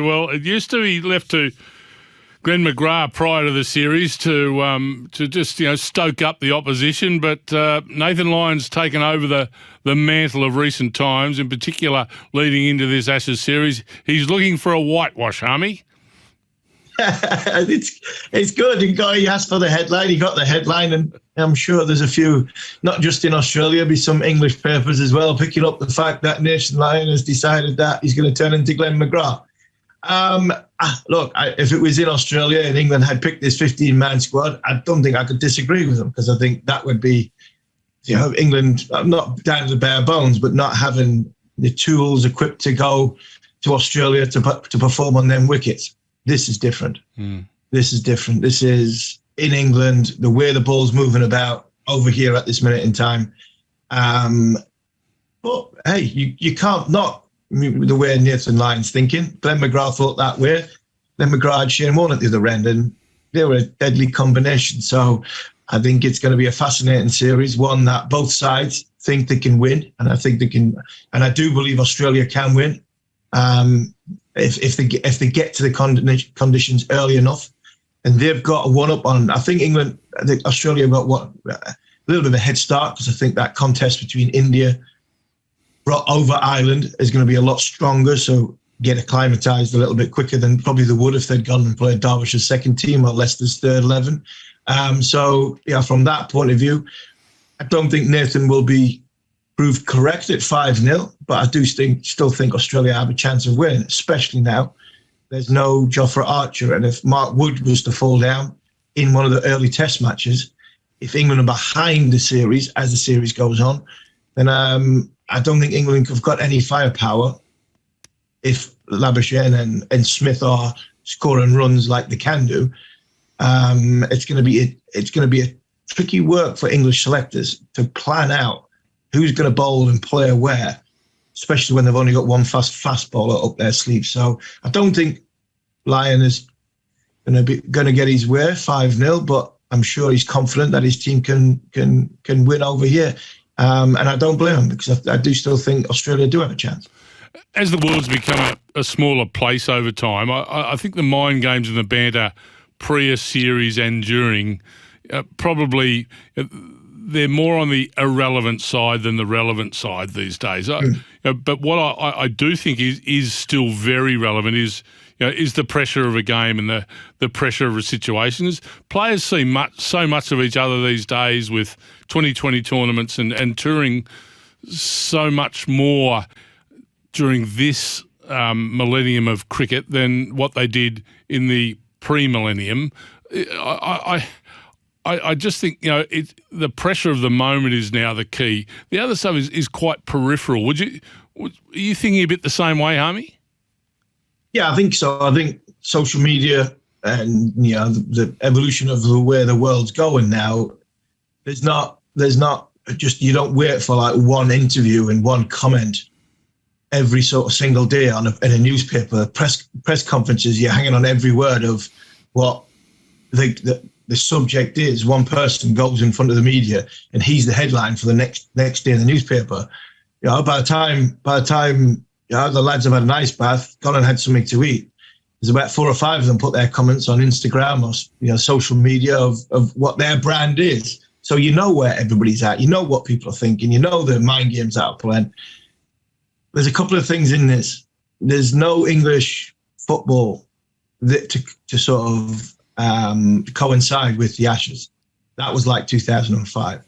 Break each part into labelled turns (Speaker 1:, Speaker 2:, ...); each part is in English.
Speaker 1: Well, it used to be left to Glenn McGrath prior to the series to just stoke up the opposition, but Nathan Lyon's taken over the mantle of recent times, in particular leading into this Ashes series. He's looking for a whitewash, Harmy.
Speaker 2: It's good. He asked for the headline. He got the headline, and I'm sure there's a few, not just in Australia, be some English papers as well, picking up the fact that Nathan Lyon has decided that he's going to turn into Glenn McGrath. Look, if it was in Australia and England had picked this 15-man squad, I don't think I could disagree with them, because I think that would be, England not down to the bare bones, but not having the tools equipped to go to Australia to perform on them wickets. This is different. This is different. This is in England, the way the ball's moving about over here at this minute in time. But hey, you can't not the way Nathan Lyon's thinking. Glenn McGrath thought that way. Glenn McGrath had Shane Warne at the other end, and they were a deadly combination. So I think it's going to be a fascinating series, one that both sides think they can win, and I think they can, and I do believe Australia can win. If they get to the conditions early enough, and they've got a one-up on, I think Australia have got a little bit of a head start, because I think that contest between India over Ireland is going to be a lot stronger, so get acclimatised a little bit quicker than probably they would if they'd gone and played Derbyshire second team or Leicester's third 11. So from that point of view, I don't think Nathan will be proved correct at 5-0, but I do still think Australia have a chance of winning, especially now. There's no Jofra Archer, and if Mark Wood was to fall down in one of the early test matches, if England are behind the series as the series goes on, then I don't think England have got any firepower if Labuschagne and Smith are scoring runs like they can do. It's going to be a tricky work for English selectors to plan out who's going to bowl and play where, especially when they've only got one fast bowler up their sleeve. So I don't think Lyon is going to get his way 5-0, but I'm sure he's confident that his team can win over here. And I don't blame him, because I do still think Australia do have a chance.
Speaker 1: As the world's become a smaller place over time, I think the mind games and the banter pre a series and during probably they're more on the irrelevant side than the relevant side these days. But what I do think is still very relevant is the pressure of a game and the pressure of a situation. Players see so much of each other these days with 2020 tournaments and touring so much more during this millennium of cricket than what they did in the pre-millennium. I just think, the pressure of the moment is now the key. The other stuff is quite peripheral. Are you thinking a bit the same way, Harmy?
Speaker 2: Yeah, I think so. I think social media and the evolution of the way the world's going now, there's not just, you don't wait for like one interview and one comment every sort of single day in a newspaper. Press conferences, you're hanging on every word of what the subject is. One person goes in front of the media and he's the headline for the next day in the newspaper. By the time the lads have had an ice bath, gone and had something to eat, there's about 4 or 5 of them put their comments on Instagram or social media of what their brand is. So you know where everybody's at. You know what people are thinking. You know the mind games that are playing. There's a couple of things in this. There's no English football to sort of coincide with the Ashes. That was like 2005.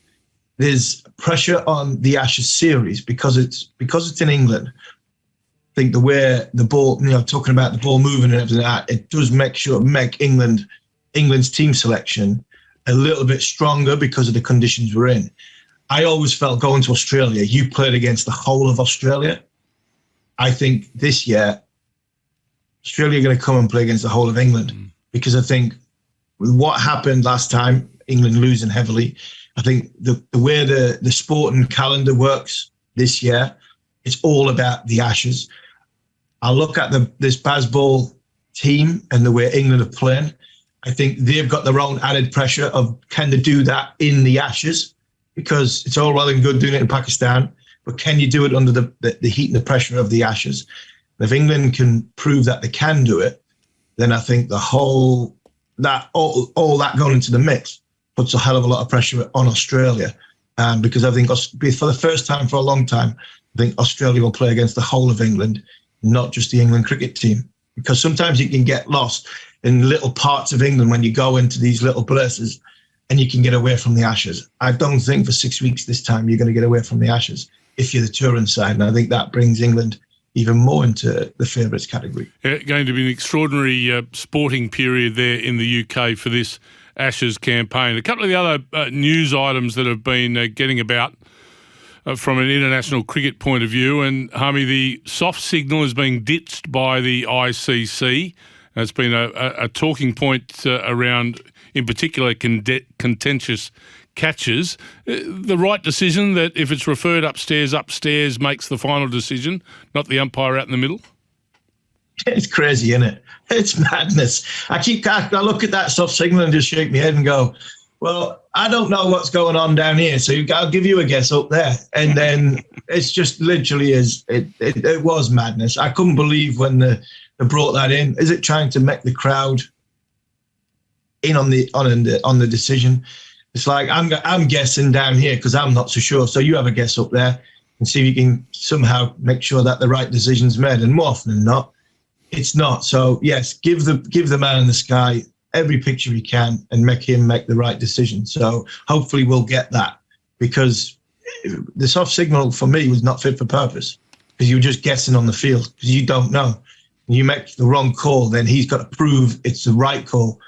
Speaker 2: There's pressure on the Ashes series because it's in England. I think the way the ball, talking about the ball moving and everything like that, it does make England's team selection a little bit stronger because of the conditions we're in. I always felt going to Australia, you played against the whole of Australia. I think this year, Australia are going to come and play against the whole of England because I think with what happened last time, England losing heavily, I think the way the sporting calendar works this year, it's all about the Ashes. I look at this Bazball team and the way England are playing. I think they've got their own added pressure of can they do that in the Ashes? Because it's all well and good doing it in Pakistan, but can you do it under the heat and the pressure of the Ashes? If England can prove that they can do it, then I think all that going into the mix puts a hell of a lot of pressure on Australia. Because I think for the first time for a long time, I think Australia will play against the whole of England, not just the England cricket team. Because sometimes you can get lost in little parts of England when you go into these little places and you can get away from the Ashes. I don't think for 6 weeks this time you're going to get away from the Ashes if you're the touring side. And I think that brings England even more into the favourites category.
Speaker 1: Going to be an extraordinary sporting period there in the UK for this Ashes campaign. A couple of the other news items that have been getting about from an international cricket point of view, and Harmy, the soft signal is being ditched by the ICC. It's been a talking point around, in particular, contentious catches. The right decision that if it's referred upstairs makes the final decision, not the umpire out in the middle?
Speaker 2: It's crazy, isn't it? It's madness. I look at that soft signal and just shake my head and go, well, I don't know what's going on down here, so I'll give you a guess up there. And then it's just literally it was madness. I couldn't believe when they brought that in. Is it trying to make the crowd in on the decision? It's like I'm guessing down here because I'm not so sure. So you have a guess up there and see if you can somehow make sure that the right decision's made. And more often than not, it's not. So yes, give the man in the sky every picture he can and make him make the right decision. So hopefully we'll get that, because the soft signal for me was not fit for purpose, because you're just guessing on the field because you don't know. You make the wrong call, then he's got to prove it's the right call.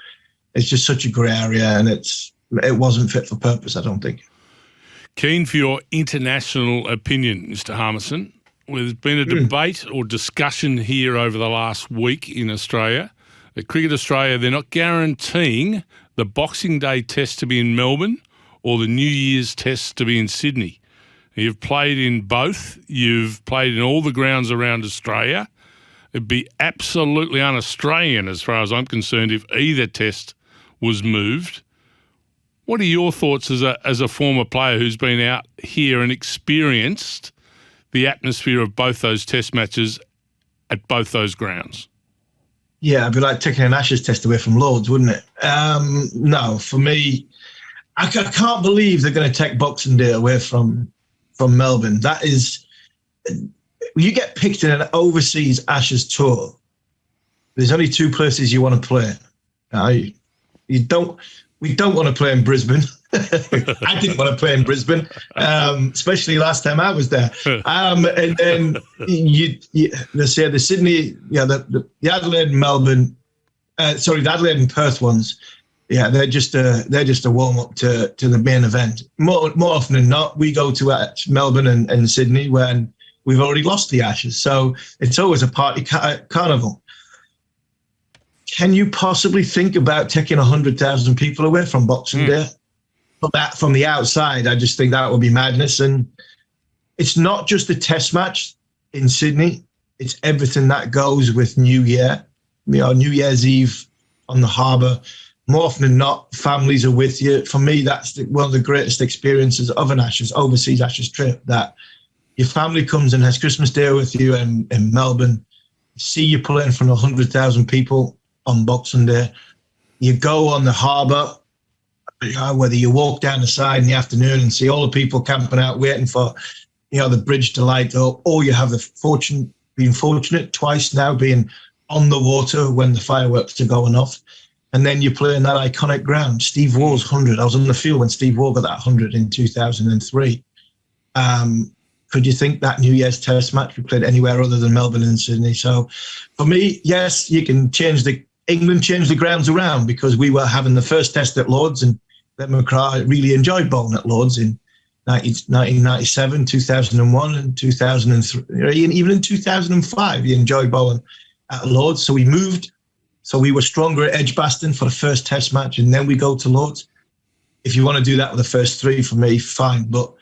Speaker 2: It's just such a grey area, and it wasn't fit for purpose, I don't think.
Speaker 1: Keen for your international opinion, Mr. Harmison. There's been a debate or discussion here over the last week in Australia. At Cricket Australia, they're not guaranteeing the Boxing Day test to be in Melbourne or the New Year's test to be in Sydney. You've played in both. You've played in all the grounds around Australia. It'd be absolutely un-Australian, as far as I'm concerned, if either test was moved. What are your thoughts as a former player who's been out here and experienced the atmosphere of both those test matches at both those grounds?
Speaker 2: Yeah, it'd be like taking an Ashes test away from Lord's, wouldn't it? No, for me, I can't believe they're going to take Boxing Day away from Melbourne. That is, you get picked in an overseas Ashes tour. There's only two places you want to play. We don't want to play in Brisbane. I didn't want to play in Brisbane, especially last time I was there. And then they say the Sydney, the Adelaide and Melbourne, the Adelaide and Perth ones. Yeah, they're just a warm up to the main event. More often than not, we go to Melbourne and Sydney when we've already lost the Ashes. So it's always a party carnival. Can you possibly think about taking 100,000 people away from Boxing Day? From the outside, I just think that would be madness. And it's not just a test match in Sydney. It's everything that goes with New Year. New Year's Eve on the harbour. More often than not, families are with you. For me, that's one of the greatest experiences of an overseas Ashes trip, that your family comes and has Christmas Day with you in Melbourne, see you play in front of 100,000 people on Boxing Day. You go on the harbour, whether you walk down the side in the afternoon and see all the people camping out waiting for, the bridge to light up, or you have being fortunate twice now being on the water when the fireworks are going off, and then you play in that iconic ground. Steve Waugh's 100. I was on the field when Steve Waugh got that 100 in 2003. Could you think that New Year's Test match we played anywhere other than Melbourne and Sydney? So for me, yes, you can England changed the grounds around, because we were having the first test at Lord's, and Ben McCrae really enjoyed bowling at Lord's in 1997, 2001 and 2003. Even in 2005, he enjoyed bowling at Lord's. So we moved. So we were stronger at Edgbaston for the first test match, and then we go to Lord's. If you want to do that with the first three, for me, fine. But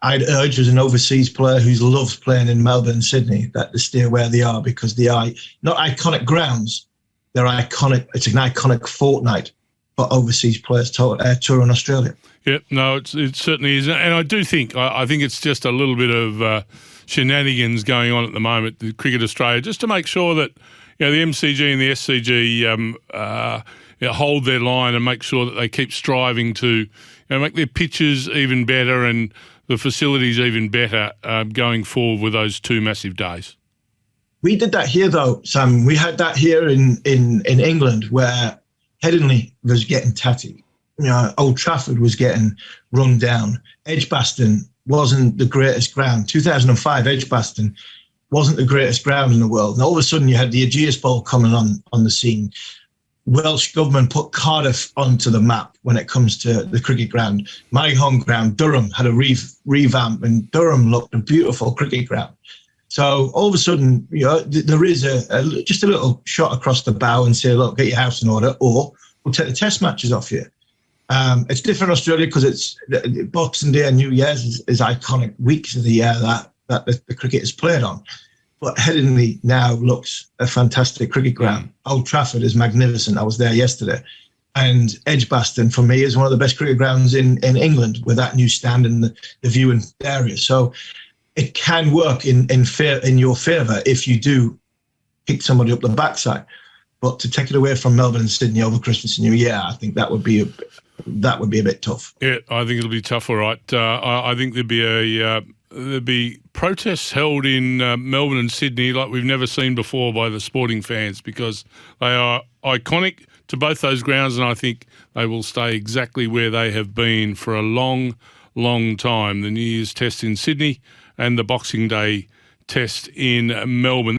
Speaker 2: I'd urge, as an overseas player who loves playing in Melbourne and Sydney, that they stay where they are, because they are not iconic grounds. They're iconic. It's an iconic fortnight for overseas players touring Australia.
Speaker 1: Yeah, no, it certainly is. And I do think, I think it's just a little bit of shenanigans going on at the moment, the Cricket Australia, just to make sure that the MCG and the SCG hold their line and make sure that they keep striving to make their pitches even better and the facilities even better going forward with those two massive days.
Speaker 2: We did that here, though, Sam. We had that here in England, where Headingley was getting tatty. Old Trafford was getting run down. Edgbaston wasn't the greatest ground. 2005, Edgbaston wasn't the greatest ground in the world. And all of a sudden, you had the Ageas Bowl coming on the scene. Welsh government put Cardiff onto the map when it comes to the cricket ground. My home ground, Durham, had a revamp, and Durham looked a beautiful cricket ground. So all of a sudden, there is just a little shot across the bow and say, look, get your house in order, or we'll take the test matches off you. It's different in Australia because it's Boxing Day and New Year's is iconic weeks of the year that the cricket is played on. But Headingley now looks a fantastic cricket ground. Old Trafford is magnificent. I was there yesterday. And Edgbaston, for me, is one of the best cricket grounds in England with that new stand and the viewing area. So it can work in your favour if you do pick somebody up the backside. But to take it away from Melbourne and Sydney over Christmas and New Year, I think that would be a bit tough.
Speaker 1: Yeah, I think it'll be tough, all right. I think there'd be protests held in Melbourne and Sydney like we've never seen before by the sporting fans, because they are iconic to both those grounds, and I think they will stay exactly where they have been for a long, long time. The New Year's Test in Sydney and the Boxing Day Test in Melbourne.